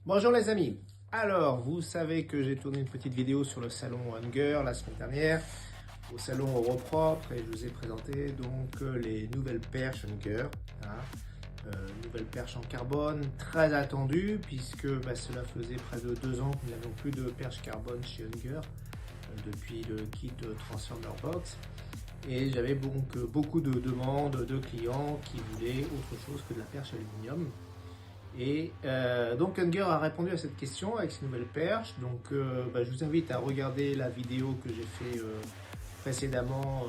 Bonjour les amis. Alors, vous savez que j'ai tourné une petite vidéo sur le salon Hunger la semaine dernière, au salon Europropre, et je vous ai présenté donc les nouvelles perches Hunger. Nouvelles perches en carbone, très attendues, puisque cela faisait près de 2 ans que nous n'avions plus de perches carbone chez Hunger, depuis le kit Transformer Box. Et j'avais donc beaucoup de demandes de clients qui voulaient autre chose que de la perche aluminium. Et donc Hunger a répondu à cette question avec ses nouvelles perches. Donc je vous invite à regarder la vidéo que j'ai fait précédemment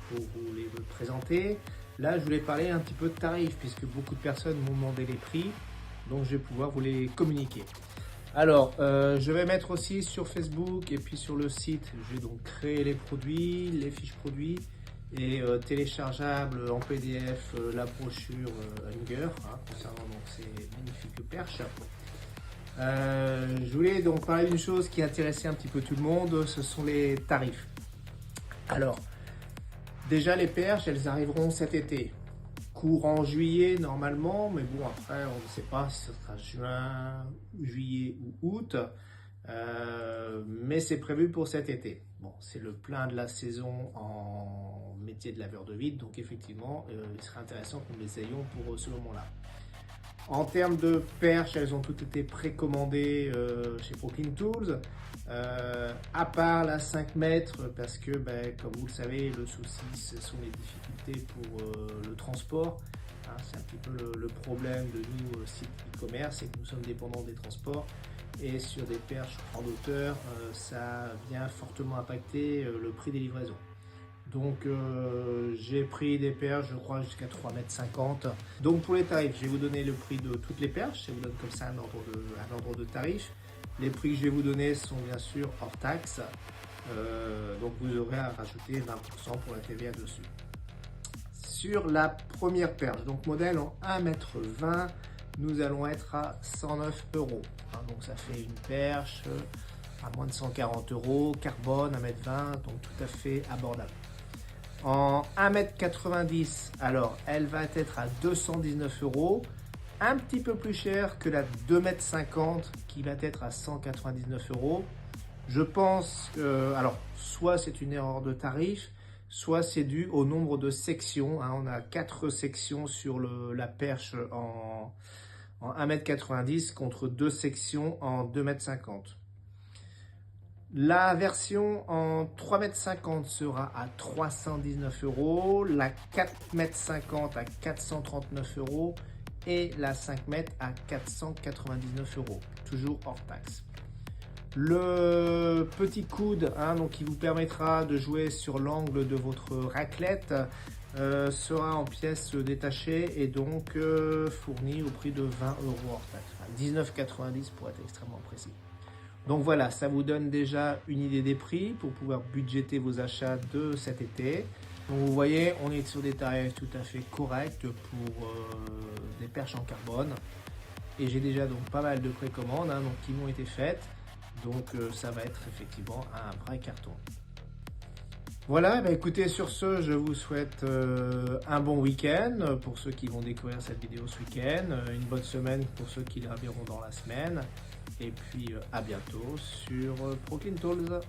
pour vous les présenter. Là, je voulais parler un petit peu de tarifs puisque beaucoup de personnes m'ont demandé les prix. Donc je vais pouvoir vous les communiquer. Alors, je vais mettre aussi sur Facebook et puis sur le site, je vais donc créer les produits, les fiches produits et téléchargeable en PDF la brochure Hunger concernant donc ces magnifiques perches. Je voulais donc parler d'une chose qui intéressait un petit peu tout le monde, ce sont les tarifs. Alors, déjà les perches, elles arriveront cet été. Courant juillet normalement, mais bon après on ne sait pas si ce sera juin, juillet ou août. Mais c'est prévu pour cet été. Bon, c'est le plein de la saison en métier de laveur de vide, donc effectivement, il serait intéressant que nous les ayons pour ce moment-là. En termes de perches, elles ont toutes été précommandées chez Brooklyn Tools, à part la 5 mètres, parce que, comme vous le savez, le souci, ce sont les difficultés pour le transport. C'est un petit peu le problème de nous, sites e-commerce, c'est que nous sommes dépendants des transports. Et sur des perches en hauteur, ça vient fortement impacter le prix des livraisons. Donc j'ai pris des perches, je crois, jusqu'à 3,50 m. Donc pour les tarifs, je vais vous donner le prix de toutes les perches, je vous donne comme ça un ordre de tarif. Les prix que je vais vous donner sont bien sûr hors taxe, donc vous aurez à rajouter 20% pour la TVA dessus. Sur la première perche, donc modèle en 1,20 m, nous allons être à 109 €. Donc ça fait une perche à moins de 140 €, carbone 1,20 m, donc tout à fait abordable. En 1,90 m, alors elle va être à 219 €, un petit peu plus cher que la 2,50 m qui va être à 199 €. Je pense que, alors, soit c'est une erreur de tarif, soit c'est dû au nombre de sections. On a 4 sections sur la perche en 1,90 m contre 2 sections en 2,50 m. La version en 3,50 m sera à 319 €, la 4,50 m à 439 € et la 5 m à 499 €, toujours hors taxe. Le petit coude donc, qui vous permettra de jouer sur l'angle de votre raclette sera en pièces détachées et donc fourni au prix de 20 € hors taxe, 19,90 € pour être extrêmement précis. Donc voilà, ça vous donne déjà une idée des prix pour pouvoir budgéter vos achats de cet été. Donc vous voyez, on est sur des tarifs tout à fait corrects pour des perches en carbone. Et j'ai déjà donc pas mal de précommandes donc, qui m'ont été faites. Donc ça va être effectivement un vrai carton. Voilà, écoutez, sur ce, je vous souhaite un bon week-end pour ceux qui vont découvrir cette vidéo ce week-end, une bonne semaine pour ceux qui la verront dans la semaine, et puis à bientôt sur Brooklyn Tools.